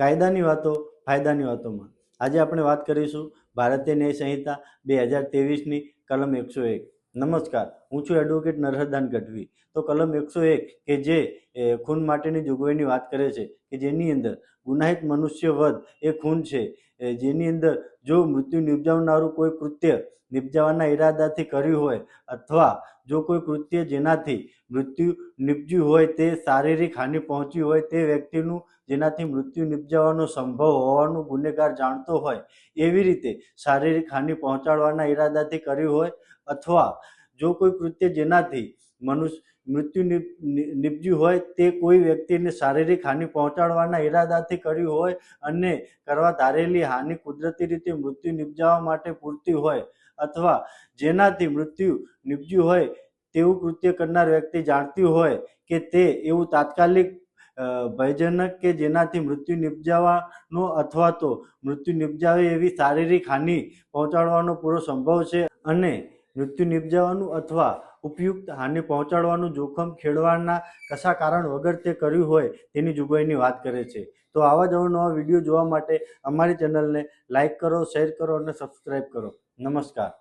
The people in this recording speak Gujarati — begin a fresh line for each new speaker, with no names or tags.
કાયદાની વાતો ફાયદાની વાતોમાં આજે આપણે વાત કરીશું ભારતીય ન્યાય સંહિતા 2023ની કલમ 101. નમસ્કાર, હું છું એડવોકેટ નરહરદાન ગઢવી. તો કલમ 101 કે જે ખૂન માટેની જોગવાઈની વાત કરે છે કે જેની અંદર ગુનાહિત મનુષ્ય વધ એ ખૂન છે, જેની અંદર જો મૃત્યુ નિપજાવનારું કોઈ કૃત્ય નિપજાવવાના ઈરાદાથી કર્યું હોય અથવા જો કોઈ કૃત્ય જેનાથી મૃત્યુ નિપજ્યું હોય તે શારીરિક હાનિ પહોંચી હોય તે વ્યક્તિનું જેનાથી મૃત્યુ નિપજાવવાનો સંભવ હોવાનું ગુનેગાર જાણતો હોય એવી રીતે શારીરિક હાનિ પહોંચાડવાના ઈરાદાથી કર્યું હોય અથવા જો કોઈ કૃત્ય જેનાથી મૃત્યુ નિપજ્યું હોય તે કોઈ વ્યક્તિને શારીરિક હાનિ પહોંચાડવાના ઈરાદાથી કર્યું હોય અને કરવા ધારેલી હાનિ કુદરતી રીતે મૃત્યુ નિપજાવવા માટે પૂરતી હોય અથવા જેનાથી મૃત્યુ નિપજ્યું હોય તેવું કૃત્ય કરનાર વ્યક્તિ જાણતી હોય કે તે એવું તાત્કાલિક ભયજનક કે જેનાથી મૃત્યુ નિપજાવવાનો અથવા તો મૃત્યુ નિપજાવે એવી શારીરિક હાનિ પહોંચાડવાનો પૂરો સંભવ છે અને મૃત્યુ નિપજાવવાનું અથવા ઉપયુક્ત હાનિ પહોંચાડવાનું જોખમ ખેડવાના કશા કારણ વગર તે કર્યું હોય તેની જોગવાઈની વાત કરે છે. તો આવા જ અવનવા વિડીયો જોવા માટે અમારી ચેનલને લાઈક કરો, શેર કરો અને સબસ્ક્રાઈબ કરો. નમસ્કાર.